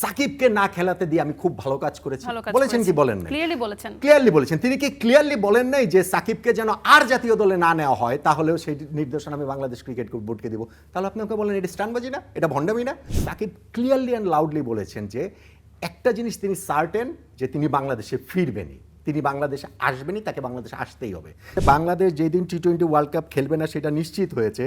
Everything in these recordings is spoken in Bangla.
সাকিবকে না খেলাতে দিয়ে আমি খুব ভালো কাজ করেছি বলেছেন কি বলেন না? ক্লিয়ারলি বলেছেন। তিনি কি ক্লিয়ারলি বলেন নাই যে সাকিবকে যেন আর জাতীয় দলে না নেওয়া হয়, তাহলেও সেই নির্দেশনা আমি বাংলাদেশ ক্রিকেট বোর্ডকে দিব? তাহলে আপনি ওকে বলেন এটা স্টানবাজি না, এটা ভণ্ডামি না? সাকিব ক্লিয়ারলি অ্যান্ড লাউডলি বলেছেন যে একটা জিনিস তিনি সার্টেন যে তিনি বাংলাদেশে ফিরবেনই, তিনি বাংলাদেশে আসবেনই, তাকে বাংলাদেশে আসতেই হবে। বাংলাদেশ যেদিন টি-20 ওয়ার্ল্ড কাপ খেলবে না সেটা নিশ্চিত হয়েছে,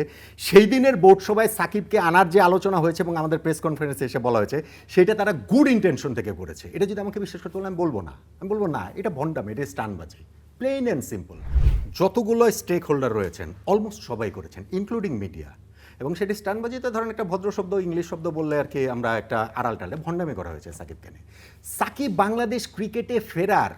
সেই দিনের বোর্ড সভায় সাকিবকে আনার যে আলোচনা হয়েছে এবং আমাদের প্রেস কনফারেন্সে এসে বলা হয়েছে সেটা তারা গুড ইন্টেনশন থেকে করেছে। এটা যদি আমাকে বিশ্বাস করতে বলে আমি বলবো না এটা ভণ্ডামি, এটা স্টানবাজি, প্লেন অ্যান্ড সিম্পল। যতগুলো স্টেক হোল্ডার রয়েছেন অলমোস্ট সবাই করেছেন, ইনক্লুডিং মিডিয়া। এবং সেটি স্টানবাজিতে ধরেন একটা ভদ্র শব্দ, ইংলিশ শব্দ বললে আর কি আমরা একটা আড়াল টালে ভণ্ডামি করা হয়েছে সাকিবকে নিয়ে। সাকিব বাংলাদেশ ক্রিকেটে ফেরার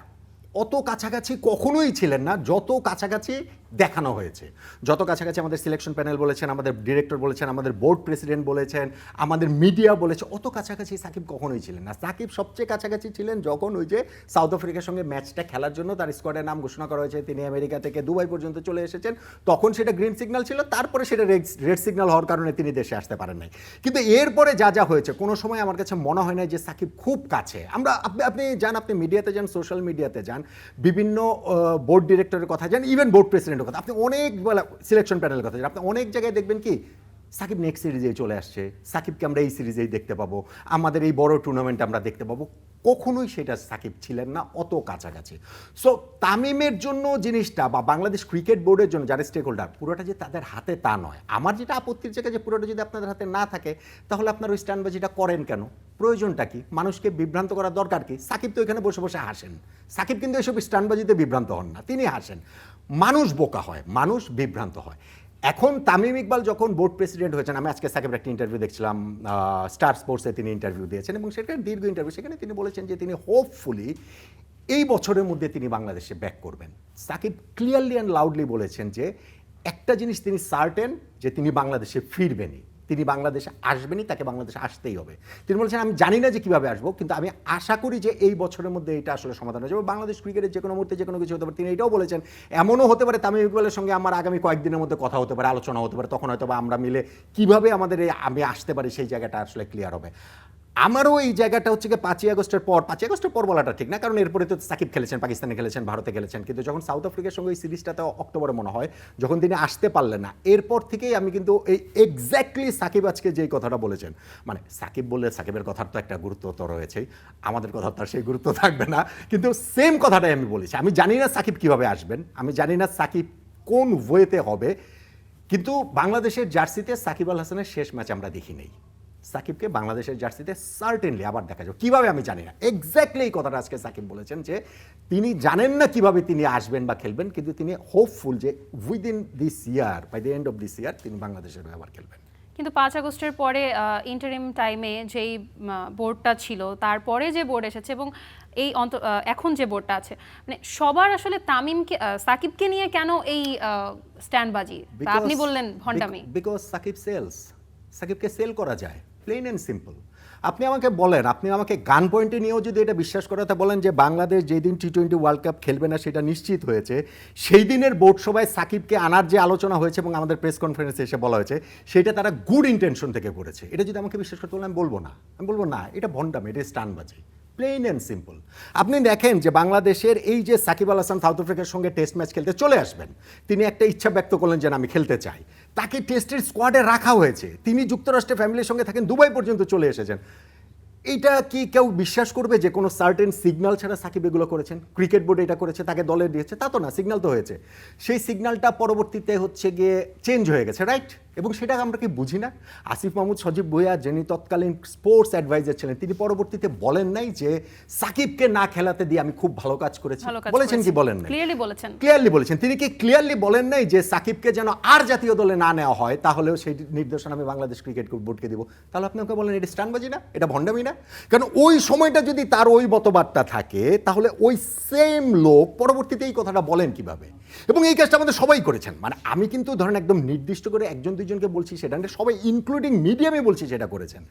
অত কাছাকাছি কখনোই ছিলেন না যত কাছাকাছি দেখানো হয়েছে। যত কাছাকাছি আমাদের সিলেকশন প্যানেল বলেছেন, আমাদের ডিরেক্টর বলেছেন, আমাদের বোর্ড প্রেসিডেন্ট বলেছেন, আমাদের মিডিয়া বলেছে, অত কাছাকাছি সাকিব কখনোই ছিলেন না। সাকিব সবচেয়ে কাছাকাছি ছিলেন যখন ওই যে সাউথ আফ্রিকার সঙ্গে ম্যাচটা খেলার জন্য তার স্কোয়াডের নাম ঘোষণা করা হয়েছে, তিনি আমেরিকা থেকে দুবাই পর্যন্ত চলে এসেছেন, তখন সেটা গ্রিন সিগন্যাল ছিল, তারপরে সেটা রেড সিগন্যাল হওয়ার কারণে তিনি দেশে আসতে পারেন নাই। কিন্তু এরপরে যা যা হয়েছে কোনো সময় আমার কাছে মনে হয় না যে সাকিব খুব কাছে। আপনি যান, আপনি মিডিয়াতে যান, সোশ্যাল মিডিয়াতে যান, বিভিন্ন বোর্ড ডিরেক্টরের কথা যান, ইভেন বোর্ড প্রেসিডেন্টের কথা, আপনি অনেক সিলেকশন প্যানেলের কথা যান, আপনি অনেক জায়গায় দেখবেন কি সাকিব নেক্সট সিরিজেই চলে আসছে, সাকিবকে আমরা এই সিরিজেই দেখতে পাবো, আমাদের এই বড় টুর্নামেন্ট আমরা দেখতে পাবো। কখনোই সেটা সাকিব ছিলেন না অত কাছাকাছি। সো তামিমের জন্য জিনিসটা বা বাংলাদেশ ক্রিকেট বোর্ডের জন্য যারা স্টেক হোল্ডার, পুরোটা যে তাদের হাতে তা নয়। আমার যেটা আপত্তির জায়গা যে পুরোটা যদি আপনাদের হাতে না থাকে তাহলে আপনার ওই স্ট্যান্ডবাজিটা করেন কেন? প্রয়োজনটা কি? মানুষকে বিভ্রান্ত করার দরকার কি? সাকিব তো এখানে বসে বসে হাসেন, সাকিব কিন্তু এসব স্ট্যান্ডবাজিতে বিভ্রান্ত হন না, তিনি হাসেন। মানুষ বোকা হয়, মানুষ বিভ্রান্ত হয়। এখন তামিম ইকবাল যখন বোর্ড প্রেসিডেন্ট হয়েছেন, আমি আজকে সাকিবের একটা ইন্টারভিউ দেখছিলাম, স্টার স্পোর্টসে তিনি ইন্টারভিউ দিয়েছেন এবং সেটা দীর্ঘ ইন্টারভিউ, সেখানে তিনি বলেছেন যে তিনি হোপফুলি এই বছরের মধ্যে তিনি বাংলাদেশে ব্যাক করবেন। সাকিব ক্লিয়ারলি অ্যান্ড লাউডলি বলেছেন যে একটা জিনিস তিনি সার্টেন যে তিনি বাংলাদেশে ফিরবেনই, তিনি বাংলাদেশে আসবেনই, তাকে বাংলাদেশে আসতেই হবে। তিনি বলেছেন আমি জানি না যে কীভাবে আসবো, কিন্তু আমি আশা করি যে এই বছরের মধ্যে এটা আসলে সমাধান হয়ে যাবে। বাংলাদেশ ক্রিকেটের যে কোনো মুহূর্তে যে কোনো কিছু হতে পারে। তিনি এটাও বলেছেন এমনও হতে পারে তামিম ইকবালের সঙ্গে আমার আগামী কয়েকদিনের মধ্যে কথা হতে পারে, আলোচনা হতে পারে, তখন হয়তো বা আমরা মিলে কীভাবে আমাদের আমি আসতে পারি সেই জায়গাটা আসলে ক্লিয়ার হবে। আমারও এই জায়গাটা হচ্ছে গিয়ে 5ই আগস্টের পর বলাটা ঠিক না, কারণ এরপরে তো সাকিব খেলেছেন, পাকিস্তানে খেলেছেন, ভারতে খেলেছেন, কিন্তু যখন সাউথ আফ্রিকার সঙ্গে এই সিরিজটাতে অক্টোবরে মনে হয় যখন তিনি আসতে পারলেন না, এরপর থেকেই আমি কিন্তু এই এক্স্যাক্টলি সাকিব আজকে যেই কথাটা বলেছেন, মানে সাকিব বললে সাকিবের কথার তো একটা গুরুত্ব তো রয়েছেই, আমাদের কথার তার সেই গুরুত্ব থাকবে না, কিন্তু সেম কথাটাই আমি বলেছি। আমি জানি না সাকিব কিভাবে আসবেন, আমি জানি না সাকিব কোন ওয়েতে হবে, কিন্তু বাংলাদেশের জার্সিতে সাকিব আল হাসানের শেষ ম্যাচ আমরা দেখি নেই। সাকিবকে বাংলাদেশের জার্সিতে সার্টেনলি আবার দেখা যাবে, কীভাবে আমি জানি না। এক্স্যাক্টলি এই কথাটা আজকে সাকিব বলেছেন যে তিনি জানেন না কিভাবে তিনি আসবেন বা খেলবেন, কিন্তু তিনি হোপফুল যে within this year, by the end of this year তিনি বাংলাদেশের হয়ে আবার খেলবেন। কিন্তু 5 আগস্টের পরে ইন্টারিম টাইমে যেই বোর্ডটা ছিল, তারপরে যে বোর্ড এসেছে এবং এই এখন যে বোর্ডটা আছে, মানে সবার আসলে তামিমকে সাকিবকে নিয়ে কেন এই স্ট্যান্ডবাজি? আপনি বললেন ভণ্ডামি। বিকজ সাকিব সেলস, সাকিবকে সেল করা যায়, প্লেন অ্যান্ড সিম্পল। আপনি আমাকে বলেন, আপনি আমাকে গান পয়েন্টে নিয়েও যদি এটা বিশ্বাস করাতে বলেন যে বাংলাদেশ যেদিন টি-20 ওয়ার্ল্ড কাপ খেলবে না সেটা নিশ্চিত হয়েছে, সেই দিনের বোর্ড সভায় সাকিবকে আনার যে আলোচনা হয়েছে এবং আমাদের প্রেস কনফারেন্সে এসে বলা হয়েছে সেটা তারা গুড ইন্টেনশন থেকে করেছে। এটা যদি আমাকে বিশ্বাস করতে বলেন আমি বলবো না এটা ভণ্ডামি, এটা স্টানবাজি, প্লেন অ্যান্ড সিম্পল। আপনি দেখেন যে বাংলাদেশের এই যে সাকিব আল হাসান সাউথ আফ্রিকার সঙ্গে টেস্ট ম্যাচ খেলতে চলে আসবেন, তিনি একটা ইচ্ছা ব্যক্ত করলেন যে আমি খেলতে চাই, তাকে টেস্টের স্কোয়াডে রাখা হয়েছে, তিনি যুক্তরাষ্ট্রে ফ্যামিলির সঙ্গে থাকেন, দুবাই পর্যন্ত চলে এসেছেন। এইটা কি কেউ বিশ্বাস করবে যে কোনো সার্টেন সিগন্যাল ছাড়া সাকিব এগুলো করেছেন? ক্রিকেট বোর্ড এটা করেছে, তাকে দলে দিয়েছে, তা তো না, সিগন্যাল তো হয়েছে। সেই সিগন্যালটা পরবর্তীতে হচ্ছে গিয়ে চেঞ্জ হয়ে গেছে, রাইট? এবং সেটা আমরা কি বুঝি না? আসিফ মাহমুদ সজীব ভুঁইয়া যিনি তৎকালীন স্পোর্টস অ্যাডভাইজার ছিলেন, তিনি পরবর্তীতে বলেন নাই যে সাকিবকে না খেলাতে দিয়ে আমি খুব ভালো কাজ করেছি? বলেছেন কি বলেন নাই? ক্লিয়ারলি বলেছেন। তিনি কি ক্লিয়ারলি বলেন নাই যে সাকিবকে যেন আর জাতীয় দলে না নেওয়া হয়, তাহলেও সেই নির্দেশনা আমি বাংলাদেশ ক্রিকেট বোর্ডকে দিব? তাহলে আপনি ওকে বলেন এটা স্টানবাজি না, এটা ভণ্ডামি না? কারণ ওই সময়টা যদি তার ওই মতবাদটা থাকে তাহলে ওই সেম লোক পরবর্তীতে এই কথাটা বলেন কিভাবে? এবং এই কাজটা আমাদের সবাই করেছেন, মানে আমি কিন্তু ধরেন একদম নির্দিষ্ট করে একজন দুইজনকে বলছি সেটা না, সবাই ইনক্লুডিং মিডিয়ামে বলছি সেটা করেছেন।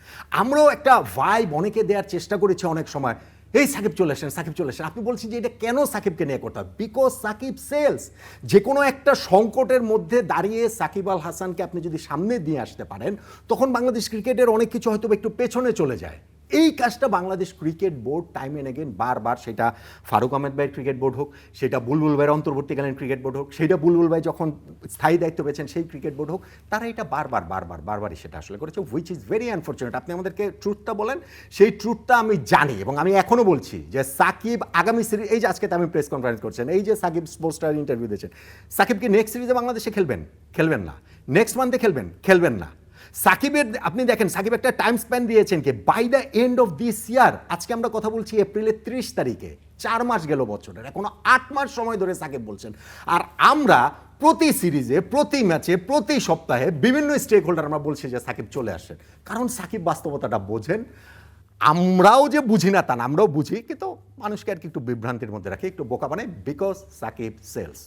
আমরাও একটা ভাইব অনেকে দেওয়ার চেষ্টা করেছি অনেক সময়, এই সাকিব চলে আসেন, সাকিব চলে আসেন। আপনি বলছি যে এটা কেন সাকিবকে নিয়ে করতে হবে? বিকজ সাকিব সেলস। যে কোনো একটা সংকটের মধ্যে দাঁড়িয়ে সাকিব আল হাসানকে আপনি যদি সামনে দিয়ে আসতে পারেন, তখন বাংলাদেশ ক্রিকেটের অনেক কিছু হয়তো একটু পেছনে চলে যায়। এই কাজটা Bangladesh cricket board time and again বারবার, সেটা ফারুক আহমেদ ভাইয়ের ক্রিকেট বোর্ড হোক, সেটা বুলবুল ভাইয়ের অন্তর্বর্তীকালীন ক্রিকেট বোর্ড হোক, সেটা বুলবুল ভাই যখন স্থায়ী দায়িত্ব পেয়েছেন সেই ক্রিকেট বোর্ড হোক, তারা এটা বারবারই সেটা আসলে করেছে, হুইচ ইজ ভেরি আনফর্চুনেট। আপনি আমাদেরকে ট্রুথটা বলেন, সেই ট্রুথটা আমি জানি এবং আমি এখনো বলছি যে সাকিব আগামী সিরিজ, এই যে আজকে আমি প্রেস কনফারেন্স করছেন, এই যে সাকিব স্পোর্টসটার ইন্টারভিউ দিয়েছেন, সাকিব কি নেক্সট সিরিজে বাংলাদেশে খেলবেন না, নেক্সট মান্থে খেলবেন না। সাকিবের আপনি দেখেন, সাকিব একটা টাইম স্প্যান দিয়েছেন কি by the end of this year, আজকে আমরা কথা বলছি এপ্রিলের 30 তারিখে, 4 মাস গেল বছরের, এখনো 8 মাস সময় ধরে সাকিব বলছেন। আর আমরা প্রতি সিরিজে, প্রতি ম্যাচে, প্রতি সপ্তাহে বিভিন্ন স্টেক হোল্ডার আমরা বলছি যে সাকিব চলে আসেন, কারণ সাকিব বাস্তবতাটা বোঝেন। আমরাও যে বুঝি না তা না, আমরাও বুঝি, কিন্তু মানুষকে আর কি একটু বিভ্রান্তির মধ্যে রাখি, একটু বোকা বানাই, বিকজ সাকিব সেলস।